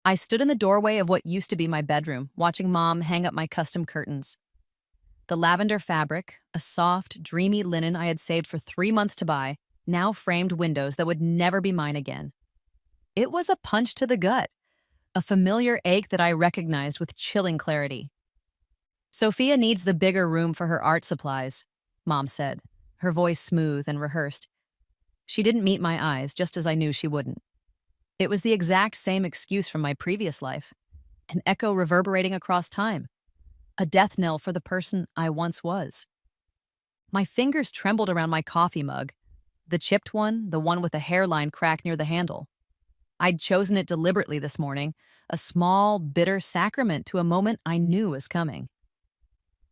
I stood in the doorway of what used to be my bedroom, watching Mom hang up my custom curtains. The lavender fabric, a soft, dreamy linen I had saved for 3 months to buy, now framed windows that would never be mine again. It was a punch to the gut, a familiar ache that I recognized with chilling clarity. Sophia needs the bigger room for her art supplies, Mom said, her voice smooth and rehearsed. She didn't meet my eyes, just as I knew she wouldn't. It was the exact same excuse from my previous life, an echo reverberating across time, a death knell for the person I once was. My fingers trembled around my coffee mug, the chipped one, the one with a hairline crack near the handle. I'd chosen it deliberately this morning, a small, bitter sacrament to a moment I knew was coming.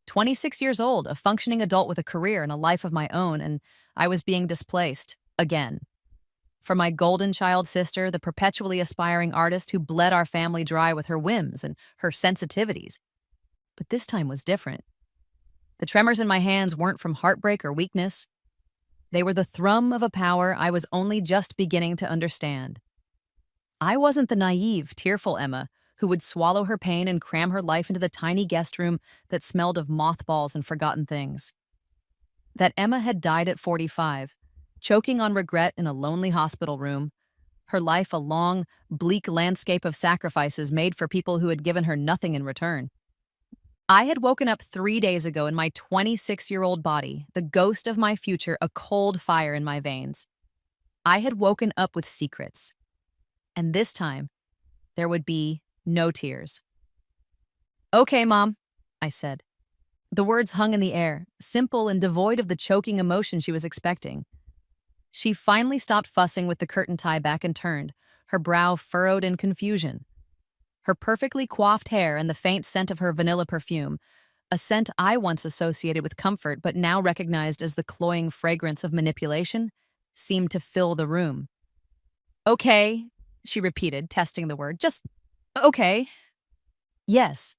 26 years old, a functioning adult with a career and a life of my own, and I was being displaced, again. For my golden child sister, the perpetually aspiring artist who bled our family dry with her whims and her sensitivities. But this time was different. The tremors in my hands weren't from heartbreak or weakness. They were the thrum of a power I was only just beginning to understand. I wasn't the naive, tearful Emma who would swallow her pain and cram her life into the tiny guest room that smelled of mothballs and forgotten things. That Emma had died at 45, choking on regret in a lonely hospital room, her life a long, bleak landscape of sacrifices made for people who had given her nothing in return. I had woken up 3 days ago in my 26-year-old body, the ghost of my future a cold fire in my veins. I had woken up with secrets. And this time, there would be no tears. "Okay, Mom," I said. The words hung in the air, simple and devoid of the choking emotion she was expecting. She finally stopped fussing with the curtain tie back and turned, her brow furrowed in confusion. Her perfectly coiffed hair and the faint scent of her vanilla perfume, a scent I once associated with comfort but now recognized as the cloying fragrance of manipulation, seemed to fill the room. "Okay," she repeated, testing the word. "Just okay." "Yes.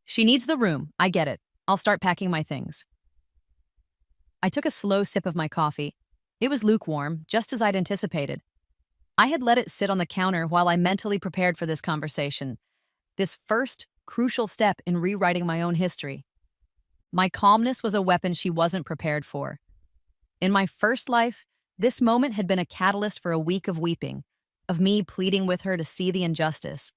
She needs the room. I get it. I'll start packing my things." I took a slow sip of my coffee. It was lukewarm, just as I'd anticipated. I had let it sit on the counter while I mentally prepared for this conversation, this first crucial step in rewriting my own history. My calmness was a weapon she wasn't prepared for. In my first life, this moment had been a catalyst for a week of weeping, of me pleading with her to see the injustice.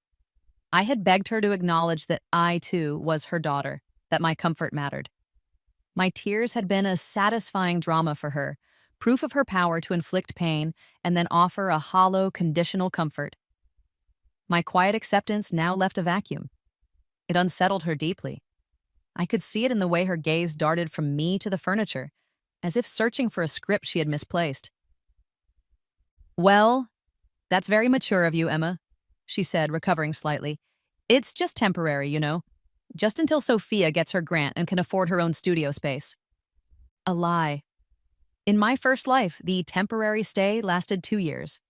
I had begged her to acknowledge that I, too, was her daughter, that my comfort mattered. My tears had been a satisfying drama for her, proof of her power to inflict pain and then offer a hollow, conditional comfort. My quiet acceptance now left a vacuum. It unsettled her deeply. I could see it in the way her gaze darted from me to the furniture, as if searching for a script she had misplaced. "Well, that's very mature of you, Emma," she said, recovering slightly. "It's just temporary, you know. Just until Sophia gets her grant and can afford her own studio space." A lie. In my first life, the temporary stay lasted 2 years.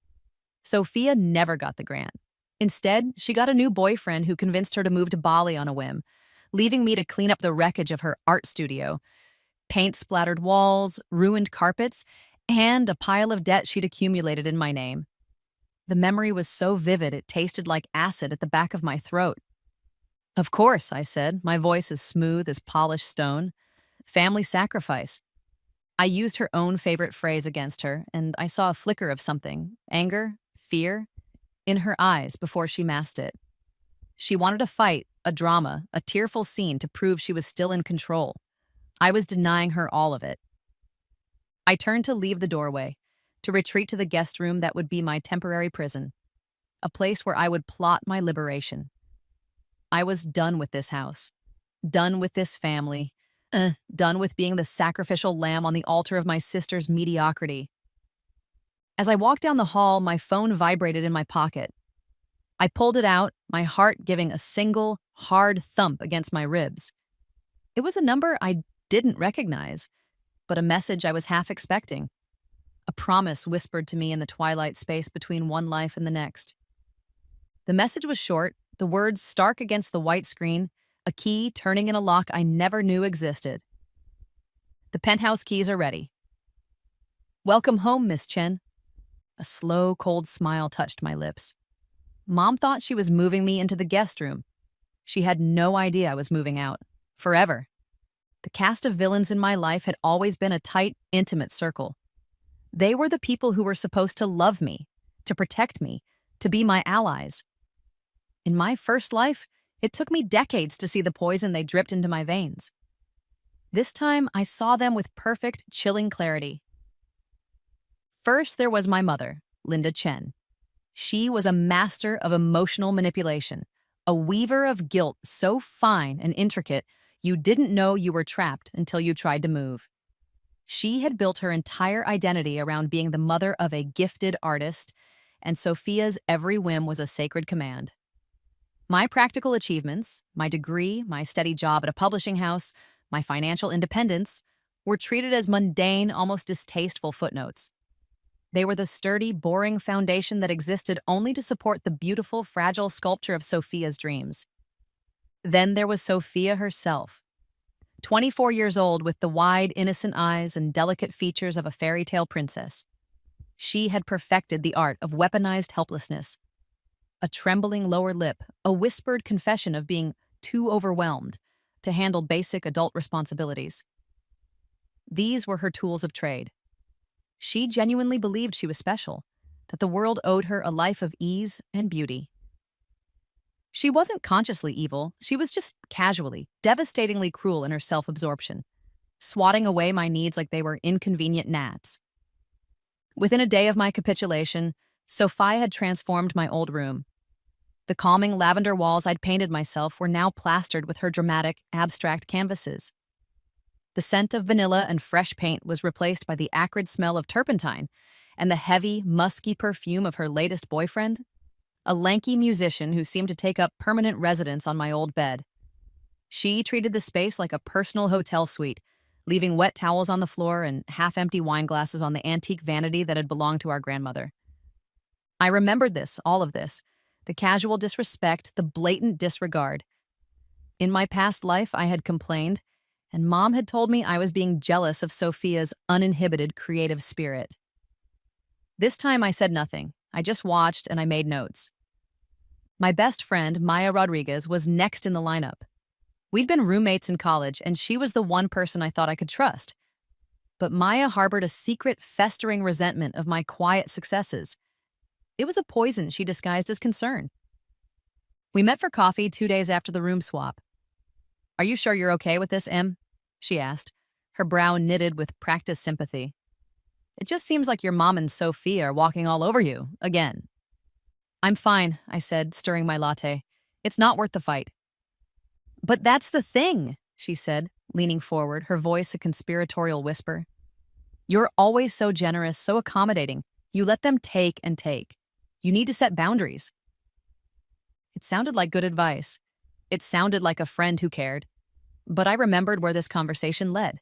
Sophia never got the grant. Instead, she got a new boyfriend who convinced her to move to Bali on a whim, leaving me to clean up the wreckage of her art studio. Paint-splattered walls, ruined carpets, and a pile of debt she'd accumulated in my name. The memory was so vivid it tasted like acid at the back of my throat. "Of course," I said, my voice as smooth as polished stone. "Family sacrifice." I used her own favorite phrase against her, and I saw a flicker of something, anger, fear, in her eyes before she masked it. She wanted a fight, a drama, a tearful scene to prove she was still in control. I was denying her all of it. I turned to leave the doorway, to retreat to the guest room that would be my temporary prison, a place where I would plot my liberation. I was done with this house, done with this family, done with being the sacrificial lamb on the altar of my sister's mediocrity. As I walked down the hall, my phone vibrated in my pocket. I pulled it out, my heart giving a single, hard thump against my ribs. It was a number I didn't recognize, but a message I was half expecting. A promise whispered to me in the twilight space between one life and the next. The message was short, the words stark against the white screen, a key turning in a lock I never knew existed. "The penthouse keys are ready." "Welcome home, Miss Chen." A slow, cold smile touched my lips. Mom thought she was moving me into the guest room. She had no idea I was moving out. Forever. The cast of villains in my life had always been a tight, intimate circle. They were the people who were supposed to love me, to protect me, to be my allies. In my first life, it took me decades to see the poison they dripped into my veins. This time, I saw them with perfect, chilling clarity. First, there was my mother, Linda Chen. She was a master of emotional manipulation, a weaver of guilt so fine and intricate you didn't know you were trapped until you tried to move. She had built her entire identity around being the mother of a gifted artist, and Sophia's every whim was a sacred command. My practical achievements, my degree, my steady job at a publishing house, my financial independence, were treated as mundane, almost distasteful footnotes. They were the sturdy, boring foundation that existed only to support the beautiful, fragile sculpture of Sophia's dreams. Then there was Sophia herself. 24 years old with the wide, innocent eyes and delicate features of a fairy tale princess. She had perfected the art of weaponized helplessness. A trembling lower lip, a whispered confession of being too overwhelmed to handle basic adult responsibilities. These were her tools of trade. She genuinely believed she was special, that the world owed her a life of ease and beauty. She wasn't consciously evil, she was just casually, devastatingly cruel in her self-absorption, swatting away my needs like they were inconvenient gnats. Within a day of my capitulation, Sophia had transformed my old room. The calming lavender walls I'd painted myself were now plastered with her dramatic, abstract canvases. The scent of vanilla and fresh paint was replaced by the acrid smell of turpentine and the heavy, musky perfume of her latest boyfriend, a lanky musician who seemed to take up permanent residence on my old bed. She treated the space like a personal hotel suite, leaving wet towels on the floor and half-empty wine glasses on the antique vanity that had belonged to our grandmother. I remembered this, all of this, the casual disrespect, the blatant disregard. In my past life, I had complained, and Mom had told me I was being jealous of Sophia's uninhibited creative spirit. This time I said nothing. I just watched and I made notes. My best friend, Maya Rodriguez, was next in the lineup. We'd been roommates in college, and she was the one person I thought I could trust. But Maya harbored a secret, festering resentment of my quiet successes. It was a poison she disguised as concern. We met for coffee 2 days after the room swap. "Are you sure you're okay with this, Em?" she asked, her brow knitted with practiced sympathy. "It just seems like your mom and Sophia are walking all over you, again." "I'm fine," I said, stirring my latte. "It's not worth the fight." "But that's the thing," she said, leaning forward, her voice a conspiratorial whisper. "You're always so generous, so accommodating. You let them take and take. You need to set boundaries." It sounded like good advice. It sounded like a friend who cared. But I remembered where this conversation led.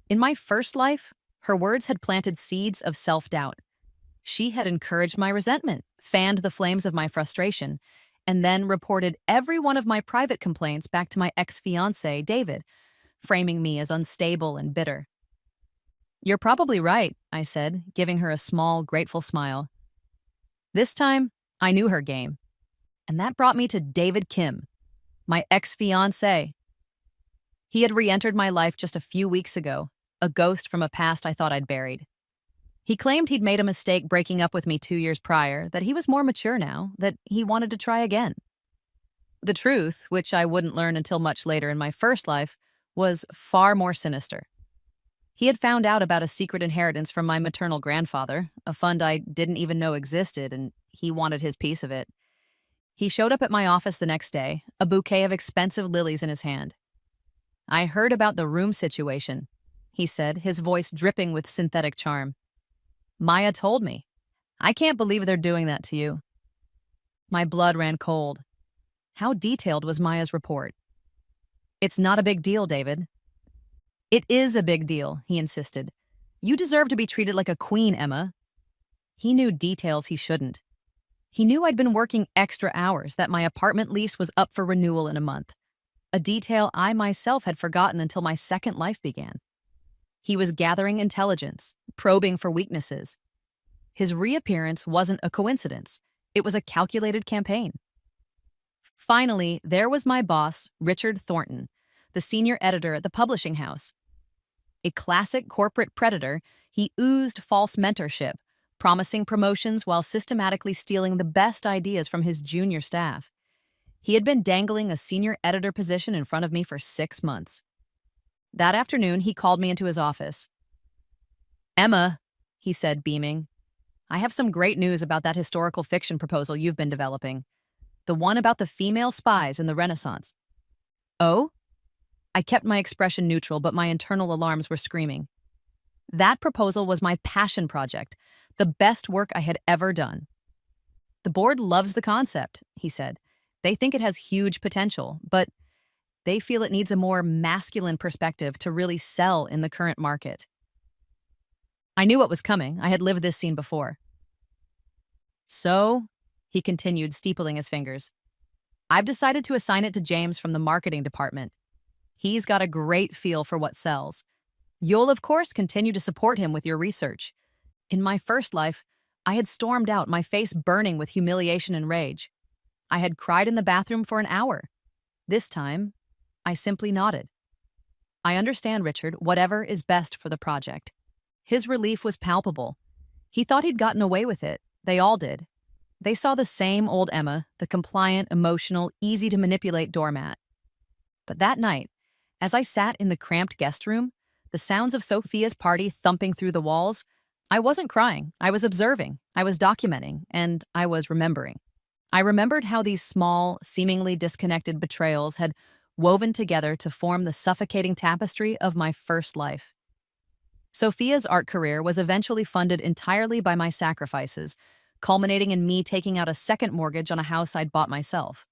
In my first life, her words had planted seeds of self-doubt. She had encouraged my resentment, fanned the flames of my frustration, and then reported every one of my private complaints back to my ex-fiancé, David, framing me as unstable and bitter. "You're probably right," I said, giving her a small, grateful smile. This time, I knew her game. And that brought me to David Kim, my ex-fiancé. He had re-entered my life just a few weeks ago, a ghost from a past I thought I'd buried. He claimed he'd made a mistake breaking up with me 2 years prior, that he was more mature now, that he wanted to try again. The truth, which I wouldn't learn until much later in my first life, was far more sinister. He had found out about a secret inheritance from my maternal grandfather, a fund I didn't even know existed, and he wanted his piece of it. He showed up at my office the next day, a bouquet of expensive lilies in his hand. "I heard about the room situation," he said, his voice dripping with synthetic charm. "Maya told me. I can't believe they're doing that to you." My blood ran cold. How detailed was Maya's report? "It's not a big deal, David." "It is a big deal," he insisted. "You deserve to be treated like a queen, Emma." He knew details he shouldn't. He knew I'd been working extra hours, that my apartment lease was up for renewal in a month, a detail I myself had forgotten until my second life began. He was gathering intelligence, probing for weaknesses. His reappearance wasn't a coincidence. It was a calculated campaign. Finally, there was my boss, Richard Thornton, the senior editor at the publishing house. A classic corporate predator, he oozed false mentorship, promising promotions while systematically stealing the best ideas from his junior staff. He had been dangling a senior editor position in front of me for 6 months. That afternoon, he called me into his office. "Emma," he said, beaming, "I have some great news about that historical fiction proposal you've been developing. The one about the female spies in the Renaissance." "Oh?" I kept my expression neutral, but my internal alarms were screaming. That proposal was my passion project, the best work I had ever done. "The board loves the concept," he said. "They think it has huge potential, but they feel it needs a more masculine perspective to really sell in the current market." I knew what was coming. I had lived this scene before. "So," he continued, steepling his fingers, "I've decided to assign it to James from the marketing department. He's got a great feel for what sells. You'll, of course, continue to support him with your research. In my first life, I had stormed out, my face burning with humiliation and rage. I had cried in the bathroom for an hour. This time, I simply nodded. "I understand, Richard, whatever is best for the project." His relief was palpable. He thought he'd gotten away with it. They all did. They saw the same old Emma, the compliant, emotional, easy-to-manipulate doormat. But that night, as I sat in the cramped guest room, the sounds of Sophia's party thumping through the walls, I wasn't crying. I was observing, I was documenting, and I was remembering. I remembered how these small, seemingly disconnected betrayals had woven together to form the suffocating tapestry of my first life. Sophia's art career was eventually funded entirely by my sacrifices, culminating in me taking out a second mortgage on a house I'd bought myself.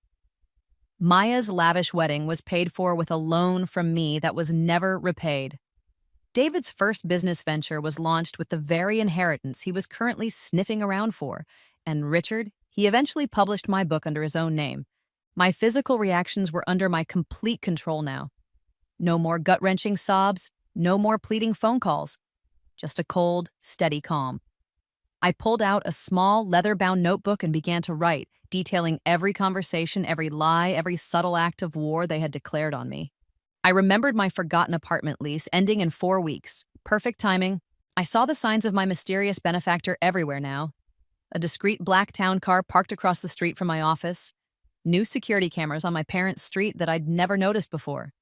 Maya's lavish wedding was paid for with a loan from me that was never repaid. David's first business venture was launched with the very inheritance he was currently sniffing around for, and Richard, he eventually published my book under his own name. My physical reactions were under my complete control now. No more gut-wrenching sobs, no more pleading phone calls, just a cold, steady calm. I pulled out a small, leather-bound notebook and began to write, detailing every conversation, every lie, every subtle act of war they had declared on me. I remembered my forgotten apartment lease ending in 4 weeks. Perfect timing. I saw the signs of my mysterious benefactor everywhere now. A discreet black town car parked across the street from my office. New security cameras on my parents' street that I'd never noticed before.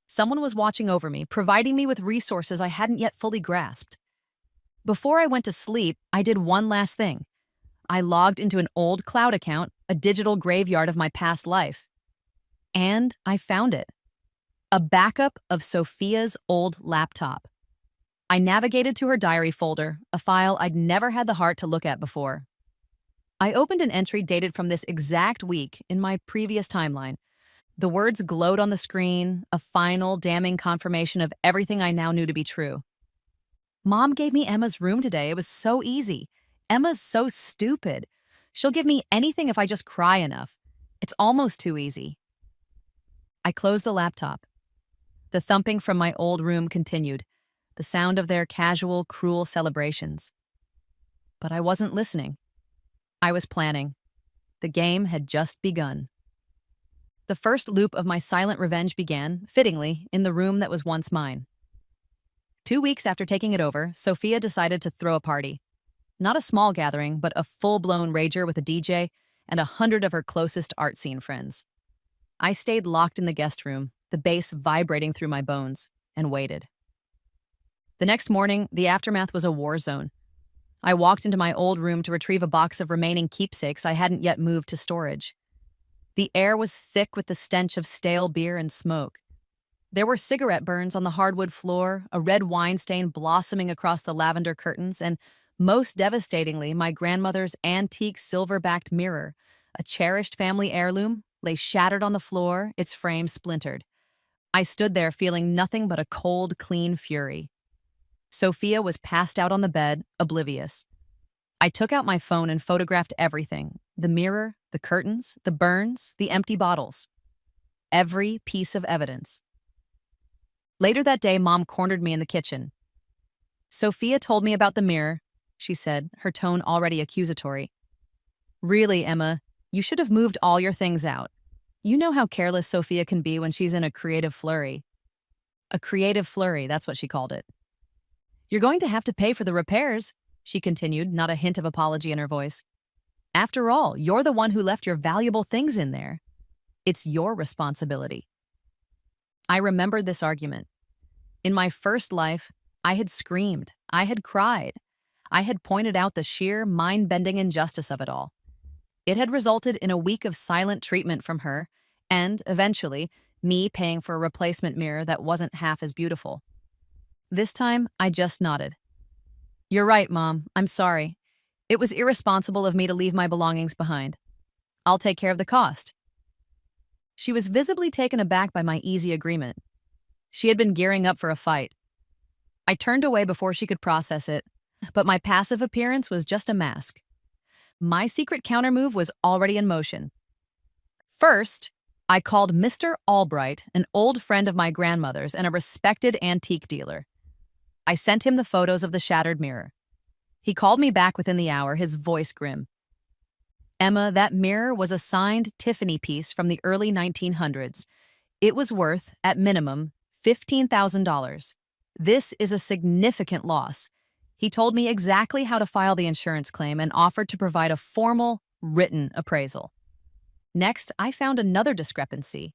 Someone was watching over me, providing me with resources I hadn't yet fully grasped. Before I went to sleep, I did one last thing. I logged into an old cloud account, a digital graveyard of my past life. And I found it. A backup of Sophia's old laptop. I navigated to her diary folder, a file I'd never had the heart to look at before. I opened an entry dated from this exact week in my previous timeline. The words glowed on the screen, a final, damning confirmation of everything I now knew to be true. "Mom gave me Emma's room today. It was so easy. Emma's so stupid. She'll give me anything if I just cry enough. It's almost too easy." I closed the laptop. The thumping from my old room continued, the sound of their casual, cruel celebrations. But I wasn't listening. I was planning. The game had just begun. The first loop of my silent revenge began, fittingly, in the room that was once mine. 2 weeks after taking it over, Sophia decided to throw a party. Not a small gathering, but a full-blown rager with a DJ and 100 of her closest art scene friends. I stayed locked in the guest room, the bass vibrating through my bones, and waited. The next morning, the aftermath was a war zone. I walked into my old room to retrieve a box of remaining keepsakes I hadn't yet moved to storage. The air was thick with the stench of stale beer and smoke. There were cigarette burns on the hardwood floor, a red wine stain blossoming across the lavender curtains, and, most devastatingly, my grandmother's antique silver-backed mirror, a cherished family heirloom, lay shattered on the floor, its frame splintered. I stood there feeling nothing but a cold, clean fury. Sophia was passed out on the bed, oblivious. I took out my phone and photographed everything: the mirror, the curtains, the burns, the empty bottles. Every piece of evidence. Later that day, Mom cornered me in the kitchen. "Sophia told me about the mirror," she said, her tone already accusatory. Really, Emma, you should have moved all your things out. You know how careless Sophia can be when she's in a creative flurry. A creative flurry, that's what she called it. You're going to have to pay for the repairs, she continued, not a hint of apology in her voice. After all, you're the one who left your valuable things in there. It's your responsibility. I remembered this argument. In my first life, I had screamed, I had cried, I had pointed out the sheer, mind-bending injustice of it all. It had resulted in a week of silent treatment from her, and, eventually, me paying for a replacement mirror that wasn't half as beautiful. This time, I just nodded. You're right, Mom. I'm sorry. It was irresponsible of me to leave my belongings behind. I'll take care of the cost. She was visibly taken aback by my easy agreement. She had been gearing up for a fight. I turned away before she could process it, but my passive appearance was just a mask. My secret countermove was already in motion. First, I called Mr. Albright, an old friend of my grandmother's and a respected antique dealer. I sent him the photos of the shattered mirror. He called me back within the hour, his voice grim. Emma, that mirror was a signed Tiffany piece from the early 1900s. It was worth, at minimum, $15,000. This is a significant loss. He told me exactly how to file the insurance claim and offered to provide a formal, written appraisal. Next, I found another discrepancy.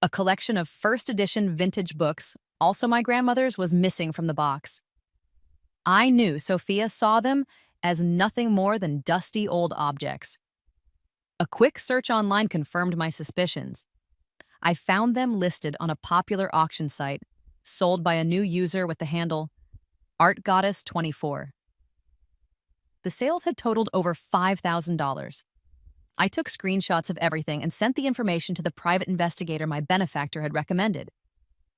A collection of first edition vintage books, also my grandmother's, was missing from the box. I knew Sophia saw them as nothing more than dusty old objects. A quick search online confirmed my suspicions. I found them listed on a popular auction site, sold by a new user with the handle ArtGoddess24. The sales had totaled over $5,000. I took screenshots of everything and sent the information to the private investigator my benefactor had recommended.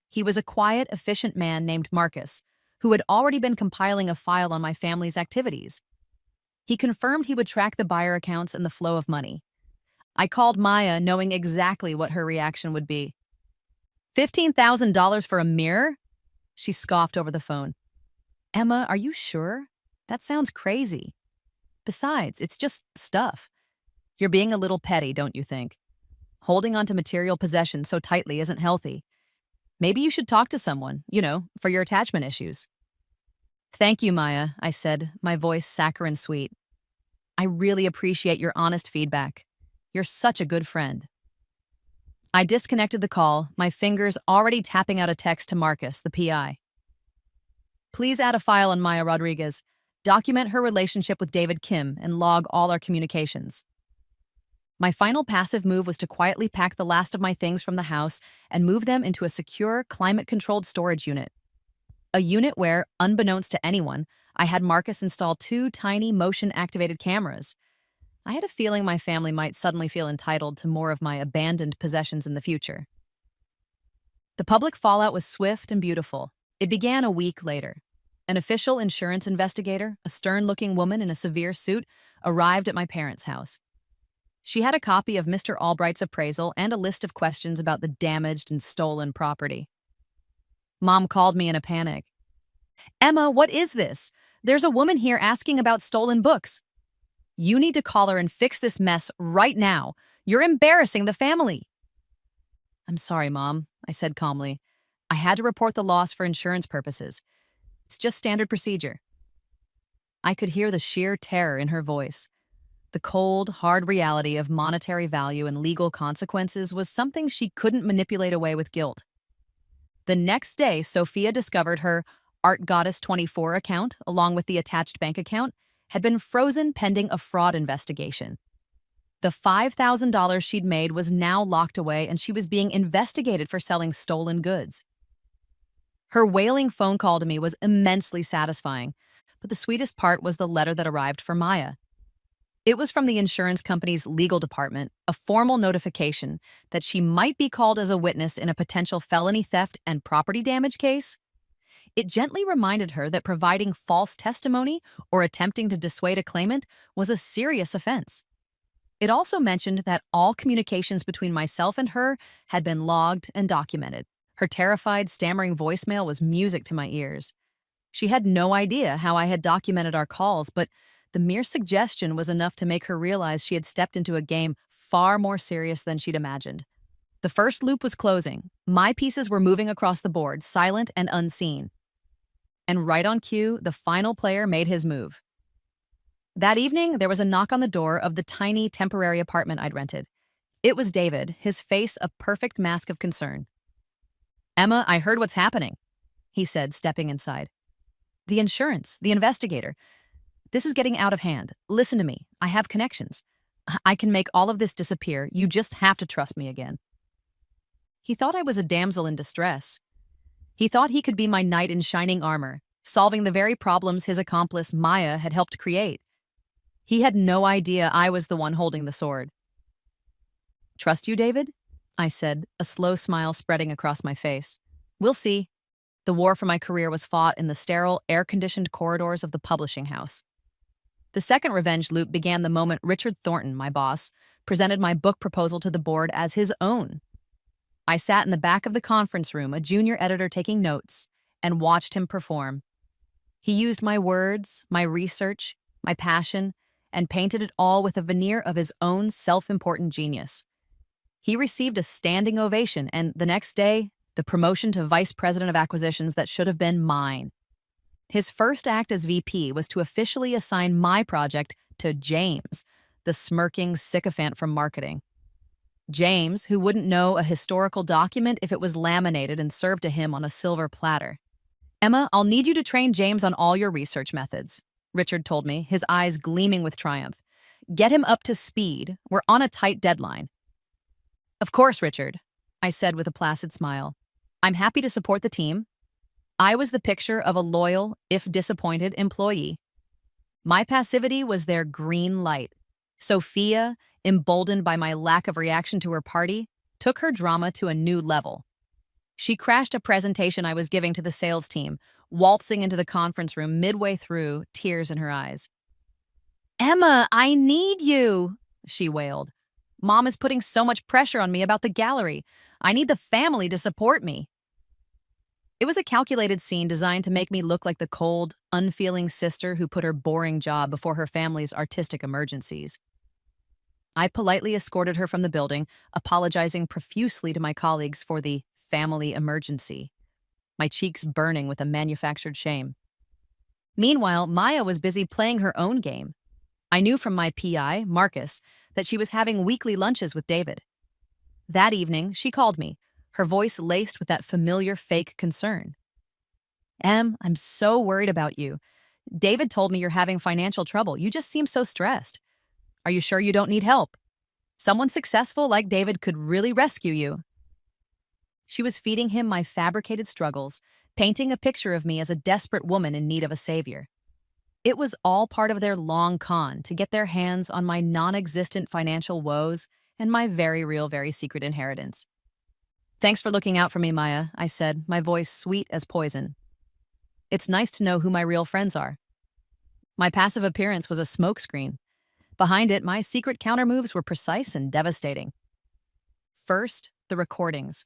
He was a quiet, efficient man named Marcus, who had already been compiling a file on my family's activities. He confirmed he would track the buyer accounts and the flow of money. I called Maya, knowing exactly what her reaction would be. $15,000 for a mirror? She scoffed over the phone. Emma, are you sure? That sounds crazy. Besides, it's just stuff. You're being a little petty, don't you think? Holding onto material possessions so tightly isn't healthy. Maybe you should talk to someone, for your attachment issues. Thank you, Maya, I said, my voice saccharine sweet. I really appreciate your honest feedback. You're such a good friend. I disconnected the call, my fingers already tapping out a text to Marcus, the PI. Please add a file on Maya Rodriguez, document her relationship with David Kim, and log all our communications. My final passive move was to quietly pack the last of my things from the house and move them into a secure, climate-controlled storage unit. A unit where, unbeknownst to anyone, I had Marcus install 2 tiny motion-activated cameras. I had a feeling my family might suddenly feel entitled to more of my abandoned possessions in the future. The public fallout was swift and beautiful. It began a week later. An official insurance investigator, a stern-looking woman in a severe suit, arrived at my parents' house. She had a copy of Mr. Albright's appraisal and a list of questions about the damaged and stolen property. Mom called me in a panic. Emma, what is this? There's a woman here asking about stolen books. You need to call her and fix this mess right now. You're embarrassing the family. I'm sorry, Mom, I said calmly. I had to report the loss for insurance purposes. It's just standard procedure. I could hear the sheer terror in her voice. The cold, hard reality of monetary value and legal consequences was something she couldn't manipulate away with guilt. The next day, Sophia discovered her ArtGoddess24 account, along with the attached bank account, had been frozen pending a fraud investigation. The $5,000 she'd made was now locked away, and she was being investigated for selling stolen goods. Her wailing phone call to me was immensely satisfying, but the sweetest part was the letter that arrived for Maya. It was from the insurance company's legal department, a formal notification that she might be called as a witness in a potential felony theft and property damage case. It gently reminded her that providing false testimony or attempting to dissuade a claimant was a serious offense. It also mentioned that all communications between myself and her had been logged and documented. Her terrified, stammering voicemail was music to my ears. She had no idea how I had documented our calls, but The mere suggestion was enough to make her realize she had stepped into a game far more serious than she'd imagined. The first loop was closing. My pieces were moving across the board, silent and unseen. And right on cue, the final player made his move. That evening, there was a knock on the door of the tiny temporary apartment I'd rented. It was David, his face a perfect mask of concern. "Emma, I heard what's happening," he said, stepping inside. "The insurance, the investigator. This is getting out of hand. Listen to me. I have connections. I can make all of this disappear. You just have to trust me again." He thought I was a damsel in distress. He thought he could be my knight in shining armor, solving the very problems his accomplice Maya had helped create. He had no idea I was the one holding the sword. "Trust you, David?" I said, a slow smile spreading across my face. "We'll see." The war for my career was fought in the sterile, air-conditioned corridors of the publishing house. The second revenge loop began the moment Richard Thornton, my boss, presented my book proposal to the board as his own. I sat in the back of the conference room, a junior editor taking notes, and watched him perform. He used my words, my research, my passion, and painted it all with a veneer of his own self-important genius. He received a standing ovation, and the next day, the promotion to vice president of acquisitions that should have been mine. His first act as VP was to officially assign my project to James, the smirking sycophant from marketing. James, who wouldn't know a historical document if it was laminated and served to him on a silver platter. "Emma, I'll need you to train James on all your research methods," Richard told me, his eyes gleaming with triumph. "Get him up to speed. We're on a tight deadline." "Of course, Richard," I said with a placid smile. "I'm happy to support the team." I was the picture of a loyal, if disappointed, employee. My passivity was their green light. Sophia, emboldened by my lack of reaction to her party, took her drama to a new level. She crashed a presentation I was giving to the sales team, waltzing into the conference room midway through, tears in her eyes. "Emma, I need you," she wailed. "Mom is putting so much pressure on me about the gallery. I need the family to support me." It was a calculated scene designed to make me look like the cold, unfeeling sister who put her boring job before her family's artistic emergencies. I politely escorted her from the building, apologizing profusely to my colleagues for the family emergency, my cheeks burning with a manufactured shame. Meanwhile, Maya was busy playing her own game. I knew from my PI, Marcus, that she was having weekly lunches with David. That evening, she called me, her voice laced with that familiar fake concern. "Em, I'm so worried about you. David told me you're having financial trouble. You just seem so stressed. Are you sure you don't need help? Someone successful like David could really rescue you." She was feeding him my fabricated struggles, painting a picture of me as a desperate woman in need of a savior. It was all part of their long con to get their hands on my non-existent financial woes and my very real, very secret inheritance. "Thanks for looking out for me, Maya," I said, my voice sweet as poison. "It's nice to know who my real friends are." My passive appearance was a smokescreen. Behind it, my secret countermoves were precise and devastating. First, the recordings.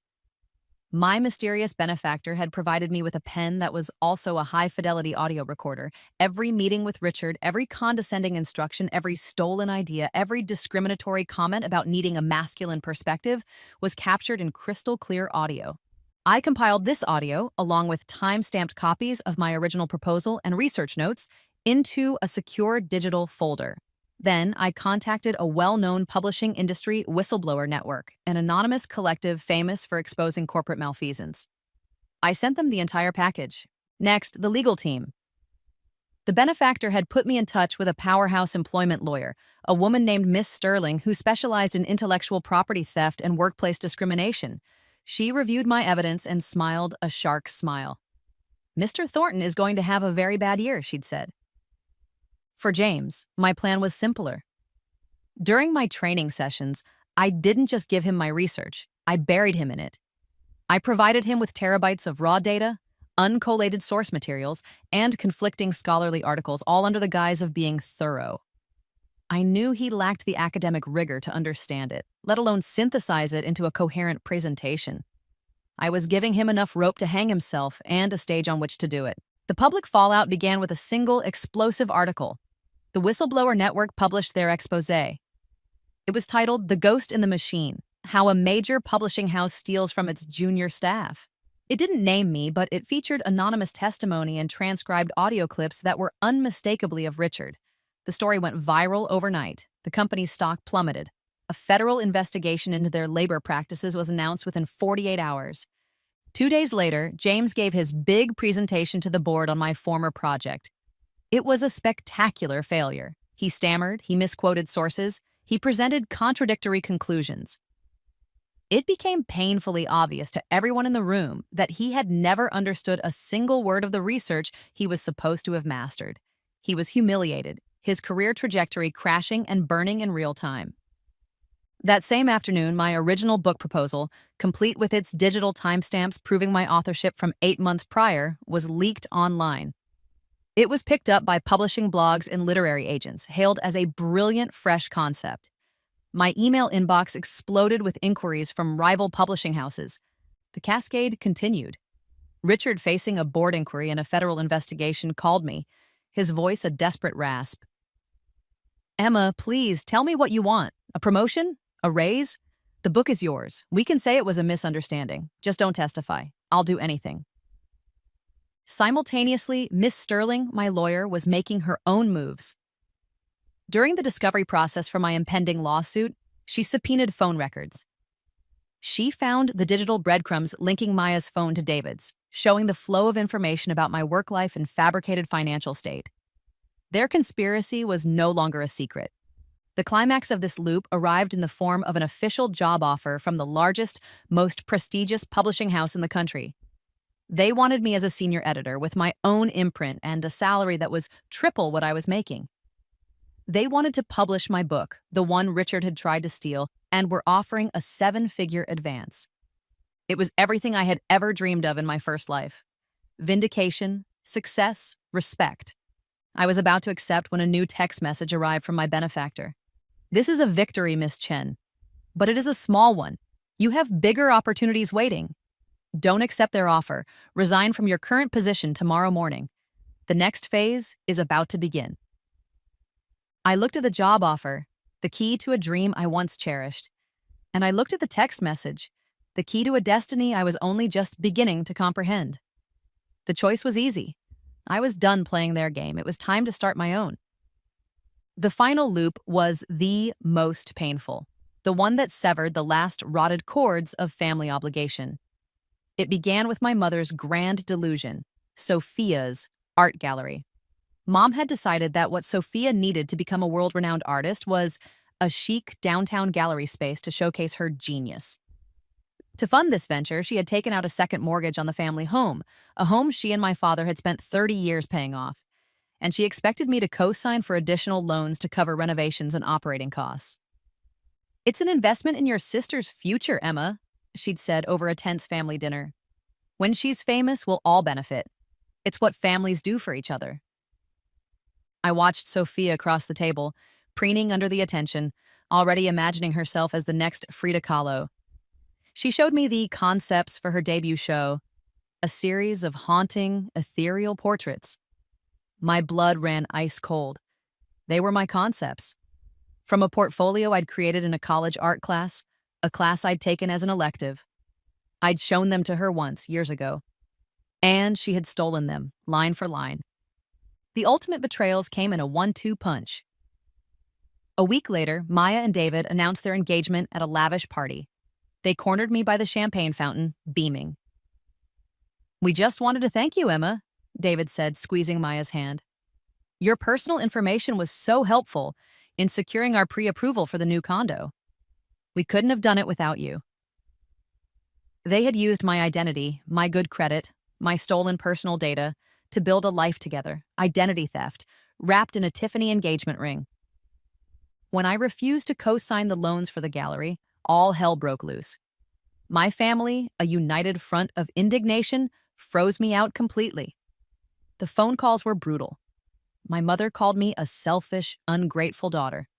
My mysterious benefactor had provided me with a pen that was also a high-fidelity audio recorder. Every meeting with Richard, every condescending instruction, every stolen idea, every discriminatory comment about needing a masculine perspective was captured in crystal-clear audio. I compiled this audio, along with time-stamped copies of my original proposal and research notes, into a secure digital folder. Then, I contacted a well-known publishing industry whistleblower network, an anonymous collective famous for exposing corporate malfeasance. I sent them the entire package. Next, the legal team. The benefactor had put me in touch with a powerhouse employment lawyer, a woman named Miss Sterling who specialized in intellectual property theft and workplace discrimination. She reviewed my evidence and smiled a shark's smile. "Mr. Thornton is going to have a very bad year," she'd said. For James, my plan was simpler. During my training sessions, I didn't just give him my research, I buried him in it. I provided him with terabytes of raw data, uncollated source materials, and conflicting scholarly articles, all under the guise of being thorough. I knew he lacked the academic rigor to understand it, let alone synthesize it into a coherent presentation. I was giving him enough rope to hang himself and a stage on which to do it. The public fallout began with a single explosive article. The Whistleblower Network published their expose. It was titled The Ghost in the Machine: How a Major Publishing House Steals from Its Junior Staff. It didn't name me, but it featured anonymous testimony and transcribed audio clips that were unmistakably of Richard. The story went viral overnight. The company's stock plummeted. A federal investigation into their labor practices was announced within 48 hours. 2 days later, James gave his big presentation to the board on my former project. It was a spectacular failure. He stammered, he misquoted sources, he presented contradictory conclusions. It became painfully obvious to everyone in the room that he had never understood a single word of the research he was supposed to have mastered. He was humiliated, his career trajectory crashing and burning in real time. That same afternoon, my original book proposal, complete with its digital timestamps proving my authorship from 8 months prior, was leaked online. It was picked up by publishing blogs and literary agents, hailed as a brilliant, fresh concept. My email inbox exploded with inquiries from rival publishing houses. The cascade continued. Richard, facing a board inquiry and a federal investigation, called me, his voice a desperate rasp. "Emma, please, tell me what you want. A promotion? A raise? The book is yours. We can say it was a misunderstanding. Just don't testify. I'll do anything." Simultaneously, Miss Sterling, my lawyer, was making her own moves. During the discovery process for my impending lawsuit, she subpoenaed phone records. She found the digital breadcrumbs linking Maya's phone to David's, showing the flow of information about my work life and fabricated financial state. Their conspiracy was no longer a secret. The climax of this loop arrived in the form of an official job offer from the largest, most prestigious publishing house in the country. They wanted me as a senior editor with my own imprint and a salary that was triple what I was making. They wanted to publish my book, the one Richard had tried to steal, and were offering a 7-figure advance. It was everything I had ever dreamed of in my first life. Vindication, success, respect. I was about to accept when a new text message arrived from my benefactor. "This is a victory, Miss Chen. But it is a small one. You have bigger opportunities waiting. Don't accept their offer. Resign from your current position tomorrow morning. The next phase is about to begin." I looked at the job offer, the key to a dream I once cherished. And I looked at the text message, the key to a destiny I was only just beginning to comprehend. The choice was easy. I was done playing their game. It was time to start my own. The final loop was the most painful, the one that severed the last rotted cords of family obligation. It began with my mother's grand delusion, Sophia's art gallery. Mom had decided that what Sophia needed to become a world-renowned artist was a chic downtown gallery space to showcase her genius. To fund this venture, she had taken out a second mortgage on the family home, a home she and my father had spent 30 years paying off, and she expected me to co-sign for additional loans to cover renovations and operating costs. "It's an investment in your sister's future, Emma," she'd said over a tense family dinner. "When she's famous, we'll all benefit. It's what families do for each other." I watched Sophia across the table, preening under the attention, already imagining herself as the next Frida Kahlo. She showed me the concepts for her debut show, a series of haunting, ethereal portraits. My blood ran ice cold. They were my concepts. From a portfolio I'd created in a college art class, a class I'd taken as an elective. I'd shown them to her once, years ago. And she had stolen them, line for line. The ultimate betrayals came in a 1-2 punch. A week later, Maya and David announced their engagement at a lavish party. They cornered me by the champagne fountain, beaming. "We just wanted to thank you, Emma," David said, squeezing Maya's hand. "Your personal information was so helpful in securing our pre-approval for the new condo. We couldn't have done it without you." They had used my identity, my good credit, my stolen personal data, to build a life together, identity theft, wrapped in a Tiffany engagement ring. When I refused to co-sign the loans for the gallery, all hell broke loose. My family, a united front of indignation, froze me out completely. The phone calls were brutal. My mother called me a selfish, ungrateful daughter.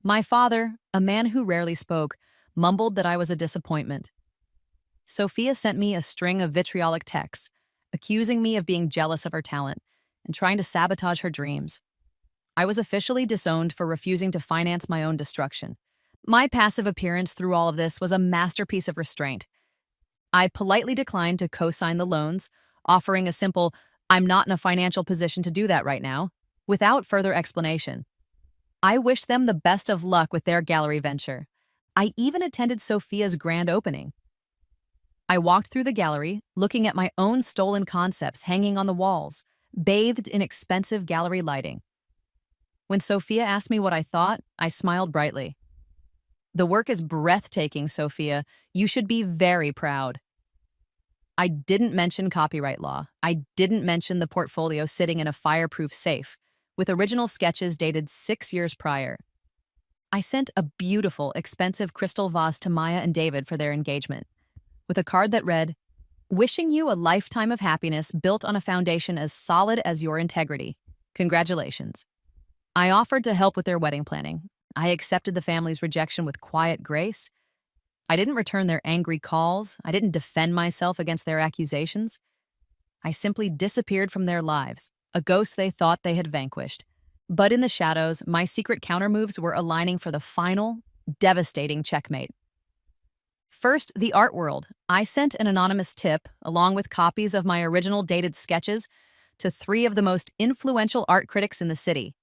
My father, a man who rarely spoke, mumbled that I was a disappointment. Sophia sent me a string of vitriolic texts, accusing me of being jealous of her talent and trying to sabotage her dreams. I was officially disowned for refusing to finance my own destruction. My passive appearance through all of this was a masterpiece of restraint. I politely declined to co-sign the loans, offering a simple, "I'm not in a financial position to do that right now," without further explanation. I wished them the best of luck with their gallery venture. I even attended Sophia's grand opening. I walked through the gallery, looking at my own stolen concepts hanging on the walls, bathed in expensive gallery lighting. When Sophia asked me what I thought, I smiled brightly. "The work is breathtaking, Sophia. You should be very proud." I didn't mention copyright law. I didn't mention the portfolio sitting in a fireproof safe, with original sketches dated 6 years prior. I sent a beautiful, expensive crystal vase to Maya and David for their engagement, with a card that read, "Wishing you a lifetime of happiness built on a foundation as solid as your integrity. Congratulations." I offered to help with their wedding planning. I accepted the family's rejection with quiet grace. I didn't return their angry calls. I didn't defend myself against their accusations. I simply disappeared from their lives, a ghost they thought they had vanquished. But in the shadows, my secret countermoves were aligning for the final, devastating checkmate. First, the art world. I sent an anonymous tip, along with copies of my original dated sketches, to 3 of the most influential art critics in the city.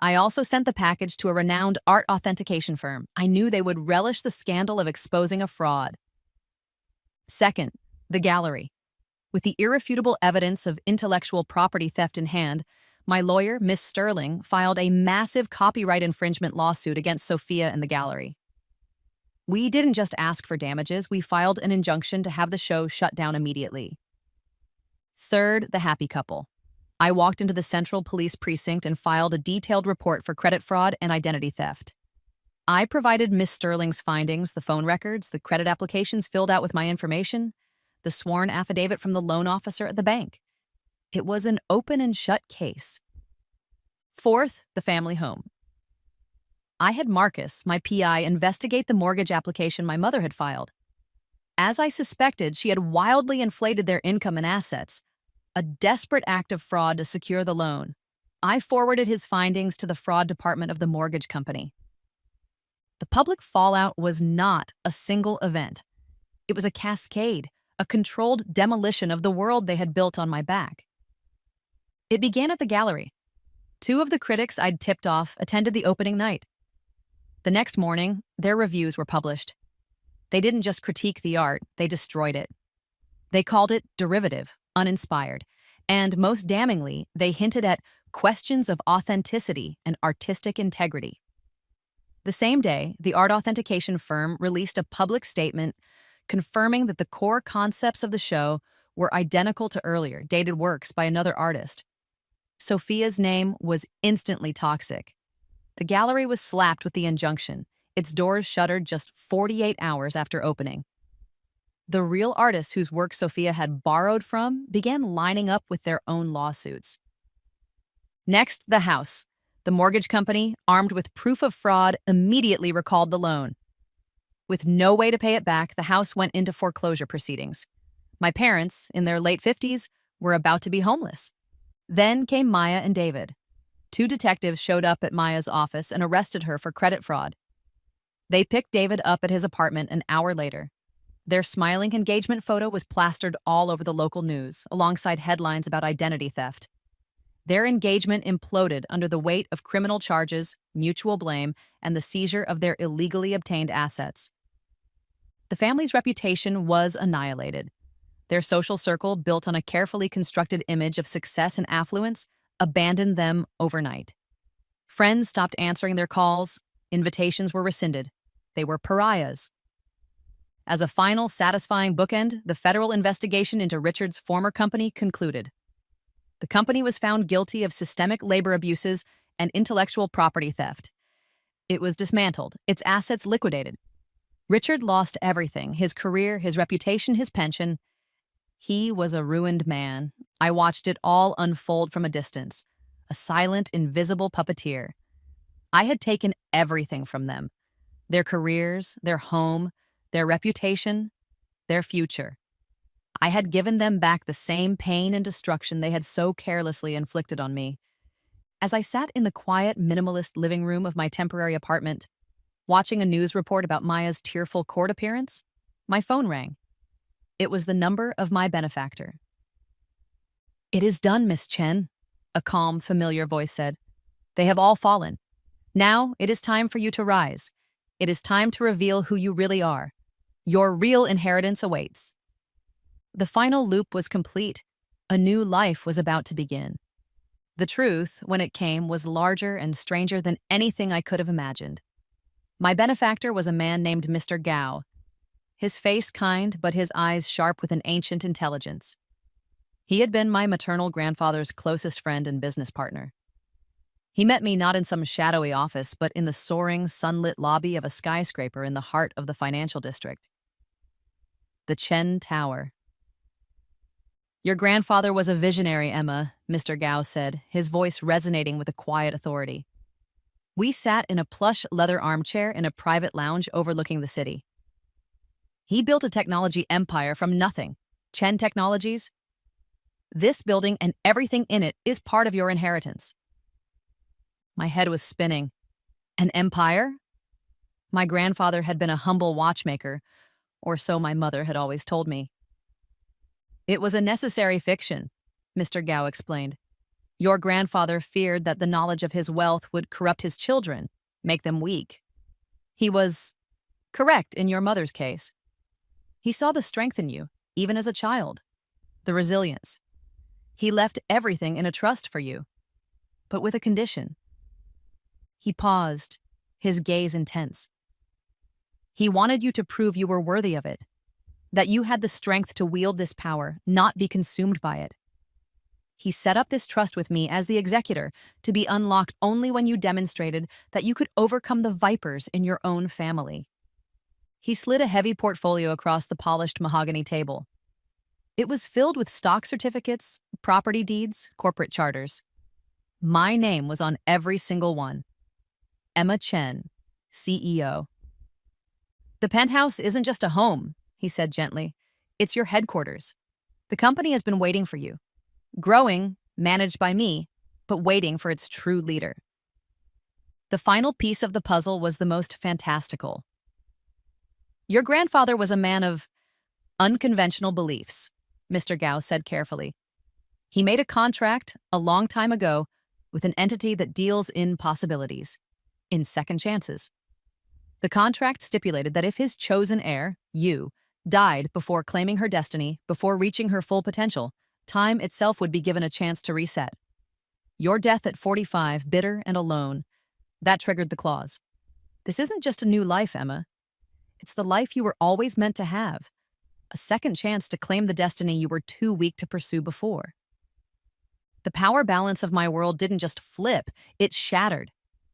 I also sent the package to a renowned art authentication firm. I knew they would relish the scandal of exposing a fraud. Second, the gallery. With the irrefutable evidence of intellectual property theft in hand, my lawyer, Miss Sterling, filed a massive copyright infringement lawsuit against Sophia and the gallery. We didn't just ask for damages, we filed an injunction to have the show shut down immediately. Third, the happy couple. I walked into the Central Police Precinct and filed a detailed report for credit fraud and identity theft. I provided Miss Sterling's findings, the phone records, the credit applications filled out with my information, the sworn affidavit from the loan officer at the bank. It was an open and shut case. Fourth, the family home. I had Marcus, my PI, investigate the mortgage application my mother had filed. As I suspected, she had wildly inflated their income and assets, a desperate act of fraud to secure the loan. I forwarded his findings to the fraud department of the mortgage company. The public fallout was not a single event. It was a cascade, a controlled demolition of the world they had built on my back. It began at the gallery. 2 of the critics I'd tipped off attended the opening night. The next morning, their reviews were published. They didn't just critique the art, they destroyed it. They called it derivative, uninspired, and most damningly, they hinted at questions of authenticity and artistic integrity. The same day, the art authentication firm released a public statement confirming that the core concepts of the show were identical to earlier, dated works by another artist. Sophia's name was instantly toxic. The gallery was slapped with the injunction, its doors shuttered just 48 hours after opening. The real artists whose work Sophia had borrowed from began lining up with their own lawsuits. Next, the house. The mortgage company, armed with proof of fraud, immediately recalled the loan. With no way to pay it back, the house went into foreclosure proceedings. My parents, in their late 50s, were about to be homeless. Then came Maya and David. 2 detectives showed up at Maya's office and arrested her for credit fraud. They picked David up at his apartment an hour later. Their smiling engagement photo was plastered all over the local news, alongside headlines about identity theft. Their engagement imploded under the weight of criminal charges, mutual blame, and the seizure of their illegally obtained assets. The family's reputation was annihilated. Their social circle, built on a carefully constructed image of success and affluence, abandoned them overnight. Friends stopped answering their calls. Invitations were rescinded. They were pariahs. As a final, satisfying bookend, the federal investigation into Richard's former company concluded. The company was found guilty of systemic labor abuses and intellectual property theft. It was dismantled, its assets liquidated. Richard lost everything: his career, his reputation, his pension. He was a ruined man. I watched it all unfold from a distance, a silent, invisible puppeteer. I had taken everything from them: their careers, their home, their reputation, their future. I had given them back the same pain and destruction they had so carelessly inflicted on me. As I sat in the quiet, minimalist living room of my temporary apartment, watching a news report about Maya's tearful court appearance, my phone rang. It was the number of my benefactor. "It is done, Miss Chen," a calm, familiar voice said. "They have all fallen. Now it is time for you to rise. It is time to reveal who you really are. Your real inheritance awaits." The final loop was complete. A new life was about to begin. The truth, when it came, was larger and stranger than anything I could have imagined. My benefactor was a man named Mr. Gao. His face kind, but his eyes sharp with an ancient intelligence. He had been my maternal grandfather's closest friend and business partner. He met me not in some shadowy office, but in the soaring, sunlit lobby of a skyscraper in the heart of the financial district. The Chen Tower. "Your grandfather was a visionary, Emma," Mr. Gao said, his voice resonating with a quiet authority. We sat in a plush leather armchair in a private lounge overlooking the city. "He built a technology empire from nothing. Chen Technologies. This building and everything in it is part of your inheritance." My head was spinning. An empire? My grandfather had been a humble watchmaker, or so my mother had always told me. "It was a necessary fiction," Mr. Gao explained. "Your grandfather feared that the knowledge of his wealth would corrupt his children, make them weak. He was correct in your mother's case. He saw the strength in you, even as a child, the resilience. He left everything in a trust for you, but with a condition." He paused, his gaze intense. "He wanted you to prove you were worthy of it, that you had the strength to wield this power, not be consumed by it. He set up this trust with me as the executor to be unlocked only when you demonstrated that you could overcome the vipers in your own family." He slid a heavy portfolio across the polished mahogany table. It was filled with stock certificates, property deeds, corporate charters. My name was on every single one. Emma Chen, CEO. "The Penthouse isn't just a home," he said gently. "It's your headquarters. The company has been waiting for you. Growing, managed by me, but waiting for its true leader." The final piece of the puzzle was the most fantastical. "Your grandfather was a man of unconventional beliefs," Mr. Gao said carefully. "He made a contract a long time ago with an entity that deals in possibilities, in second chances. The contract stipulated that if his chosen heir, you, died before claiming her destiny, before reaching her full potential, time itself would be given a chance to reset. Your death at 45, bitter and alone, that triggered the clause. This isn't just a new life, Emma. It's the life you were always meant to have. A second chance to claim the destiny you were too weak to pursue before." The power balance of my world didn't just flip, it shattered.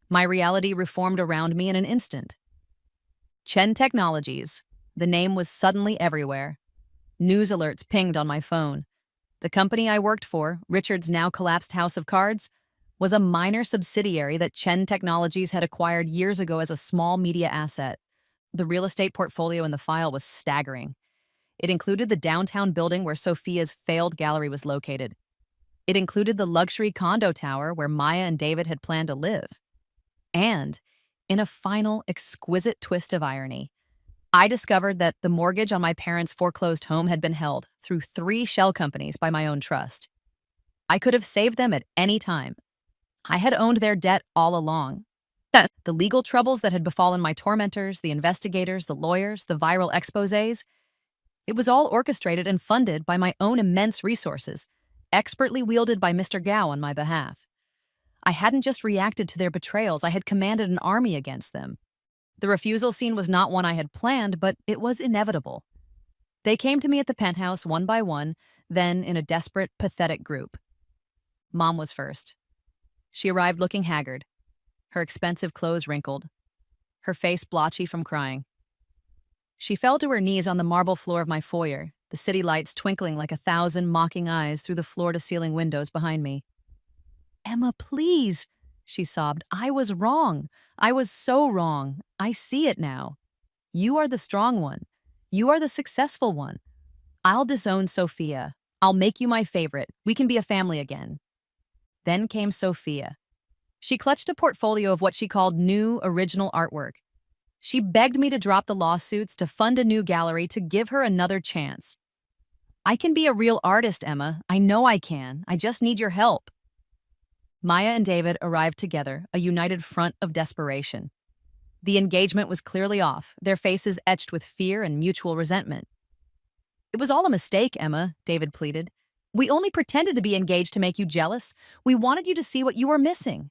My reality reformed around me in an instant. Chen Technologies. The name was suddenly everywhere. News alerts pinged on my phone. The company I worked for, Richard's now collapsed House of Cards, was a minor subsidiary that Chen Technologies had acquired years ago as a small media asset. The real estate portfolio in the file was staggering. It included the downtown building where Sophia's failed gallery was located. It included the luxury condo tower where Maya and David had planned to live. And, in a final, exquisite twist of irony, I discovered that the mortgage on my parents' foreclosed home had been held through 3 shell companies by my own trust. I could have saved them at any time. I had owned their debt all along. The legal troubles that had befallen my tormentors, the investigators, the lawyers, the viral exposés, it was all orchestrated and funded by my own immense resources, expertly wielded by Mr. Gao on my behalf. I hadn't just reacted to their betrayals, I had commanded an army against them. The refusal scene was not one I had planned, but it was inevitable. They came to me at the Penthouse one by one, then in a desperate, pathetic group. Mom was first. She arrived looking haggard, her expensive clothes wrinkled, her face blotchy from crying. She fell to her knees on the marble floor of my foyer, the city lights twinkling like 1,000 mocking eyes through the floor-to-ceiling windows behind me. "Emma, please," she sobbed. "I was wrong. I was so wrong. I see it now. You are the strong one. You are the successful one. I'll disown Sophia. I'll make you my favorite. We can be a family again." Then came Sophia, She clutched a portfolio of what she called new, original artwork. She begged me to drop the lawsuits, to fund a new gallery, to give her another chance. I can be a real artist, Emma. I know I can. I just need your help. Maya and David arrived together, a united front of desperation. The engagement was clearly off, their faces etched with fear and mutual resentment. It was all a mistake, Emma, David pleaded. We only pretended to be engaged to make you jealous. We wanted you to see what you were missing.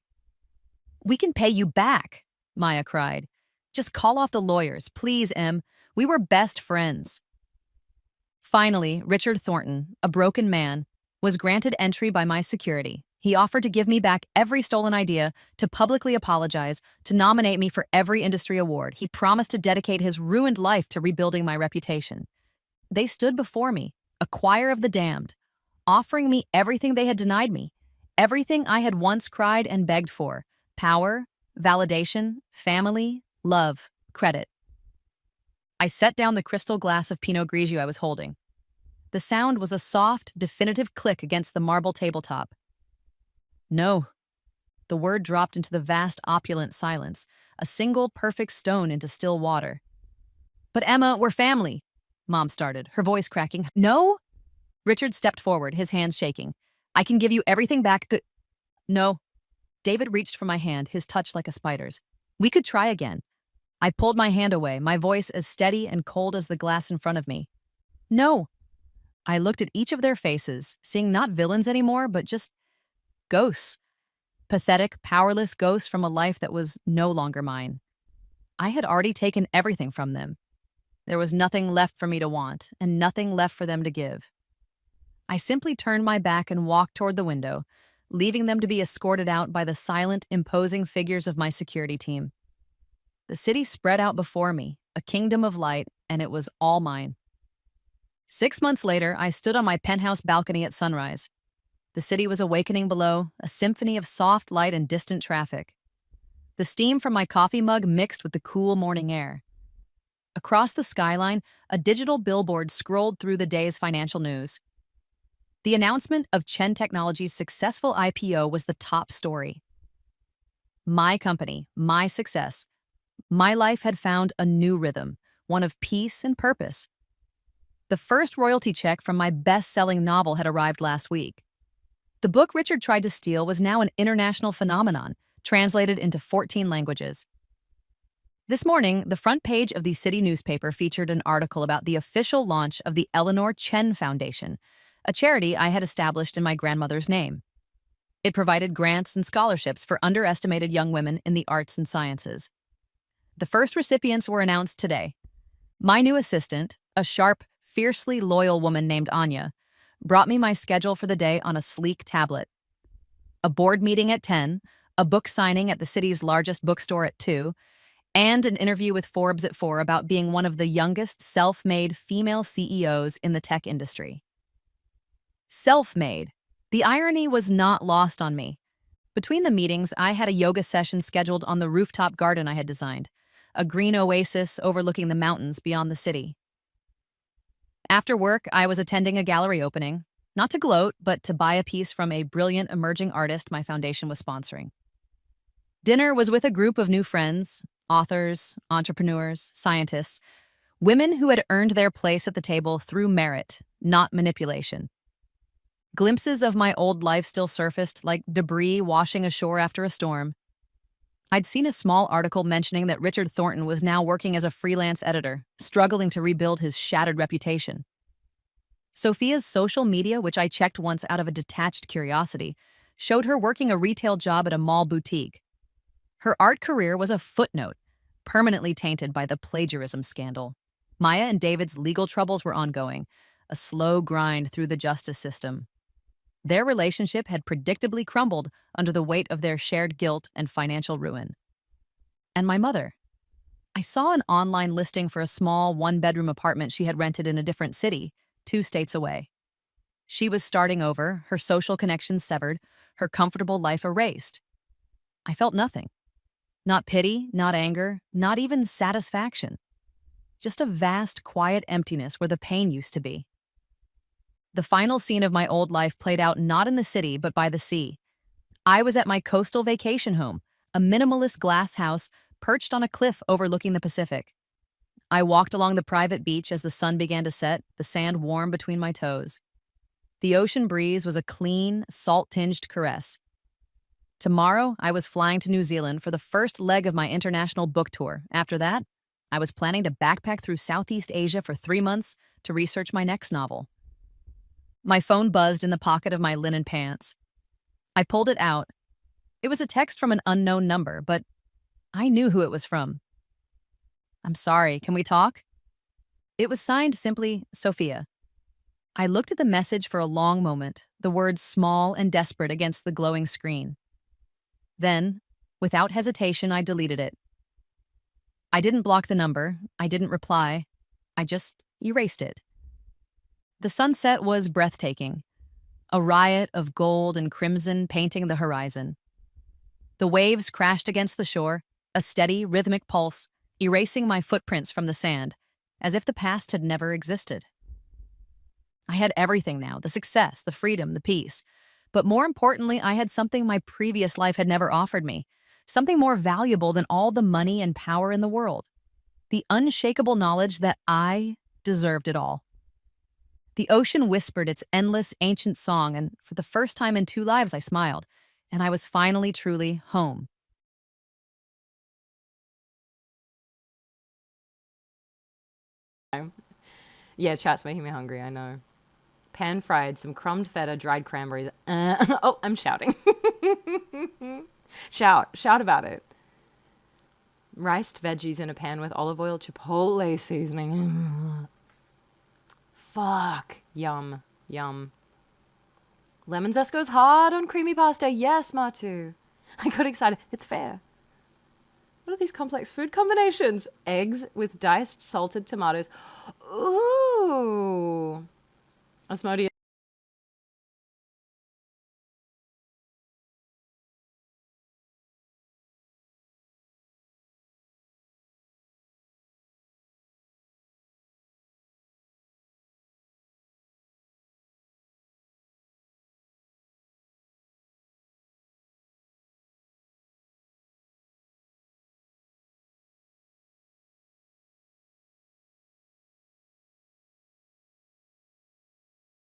We can pay you back, Maya cried. Just call off the lawyers, please, Em. We were best friends. Finally, Richard Thornton, a broken man, was granted entry by my security. He offered to give me back every stolen idea, to publicly apologize, to nominate me for every industry award. He promised to dedicate his ruined life to rebuilding my reputation. They stood before me, a choir of the damned, offering me everything they had denied me, everything I had once cried and begged for: power, validation, family, love, credit. I set down the crystal glass of Pinot Grigio I was holding. The sound was a soft, definitive click against the marble tabletop. No. The word dropped into the vast, opulent silence, a single perfect stone into still water. But Emma, we're family, Mom started, her voice cracking. No? Richard stepped forward, his hands shaking. I can give you everything back. No. David reached for my hand, his touch like a spider's. We could try again. I pulled my hand away, my voice as steady and cold as the glass in front of me. No. I looked at each of their faces, seeing not villains anymore, but just ghosts. Pathetic, powerless ghosts from a life that was no longer mine. I had already taken everything from them. There was nothing left for me to want, and nothing left for them to give. I simply turned my back and walked toward the window, leaving them to be escorted out by the silent, imposing figures of my security team. The city spread out before me, a kingdom of light, and it was all mine. 6 months later, I stood on my penthouse balcony at sunrise. The city was awakening below, a symphony of soft light and distant traffic. The steam from my coffee mug mixed with the cool morning air. Across the skyline, a digital billboard scrolled through the day's financial news. The announcement of Chen Technologies' successful IPO was the top story. My company, my success, my life had found a new rhythm, one of peace and purpose. The first royalty check from my best-selling novel had arrived last week. The book Richard tried to steal was now an international phenomenon, translated into 14 languages. This morning, the front page of the city newspaper featured an article about the official launch of the Eleanor Chen Foundation, a charity I had established in my grandmother's name. It provided grants and scholarships for underestimated young women in the arts and sciences. The first recipients were announced today. My new assistant, a sharp, fiercely loyal woman named Anya, brought me my schedule for the day on a sleek tablet. A board meeting at 10, a book signing at the city's largest bookstore at 2, and an interview with Forbes at 4 about being one of the youngest self-made female CEOs in the tech industry. Self-made. The irony was not lost on me. Between the meetings, I had a yoga session scheduled on the rooftop garden I had designed, a green oasis overlooking the mountains beyond the city. After work, I was attending a gallery opening, not to gloat, but to buy a piece from a brilliant emerging artist my foundation was sponsoring. Dinner was with a group of new friends, authors, entrepreneurs, scientists, women who had earned their place at the table through merit, not manipulation. Glimpses of my old life still surfaced, like debris washing ashore after a storm. I'd seen a small article mentioning that Richard Thornton was now working as a freelance editor, struggling to rebuild his shattered reputation. Sophia's social media, which I checked once out of a detached curiosity, showed her working a retail job at a mall boutique. Her art career was a footnote, permanently tainted by the plagiarism scandal. Maya and David's legal troubles were ongoing, a slow grind through the justice system. Their relationship had predictably crumbled under the weight of their shared guilt and financial ruin. And my mother. I saw an online listing for a small one-bedroom apartment she had rented in a different city, 2 states away. She was starting over, her social connections severed, her comfortable life erased. I felt nothing. Not pity, not anger, not even satisfaction. Just a vast, quiet emptiness where the pain used to be. The final scene of my old life played out not in the city, but by the sea. I was at my coastal vacation home, a minimalist glass house perched on a cliff overlooking the Pacific. I walked along the private beach as the sun began to set, the sand warm between my toes. The ocean breeze was a clean, salt-tinged caress. Tomorrow, I was flying to New Zealand for the first leg of my international book tour. After that, I was planning to backpack through Southeast Asia for 3 months to research my next novel. My phone buzzed in the pocket of my linen pants. I pulled it out. It was a text from an unknown number, but I knew who it was from. "I'm sorry, can we talk?" It was signed simply Sophia. I looked at the message for a long moment, the words small and desperate against the glowing screen. Then, without hesitation, I deleted it. I didn't block the number, I didn't reply, I just erased it. The sunset was breathtaking, a riot of gold and crimson painting the horizon. The waves crashed against the shore, a steady, rhythmic pulse, erasing my footprints from the sand, as if the past had never existed. I had everything now, the success, the freedom, the peace. But more importantly, I had something my previous life had never offered me, something more valuable than all the money and power in the world. The unshakable knowledge that I deserved it all. The ocean whispered its endless, ancient song, and for the first time in 2 lives, I smiled, and I was finally truly home. Yeah, chat's making me hungry, I know. Pan fried, some crumbed feta, dried cranberries. Oh, I'm shouting. Shout about it. Riced veggies in a pan with olive oil, chipotle seasoning. Fuck. Yum. Lemon zest goes hard on creamy pasta. Yes, Matu. I got excited. It's fair. What are these complex food combinations? Eggs with diced salted tomatoes. Ooh. Asmodeus.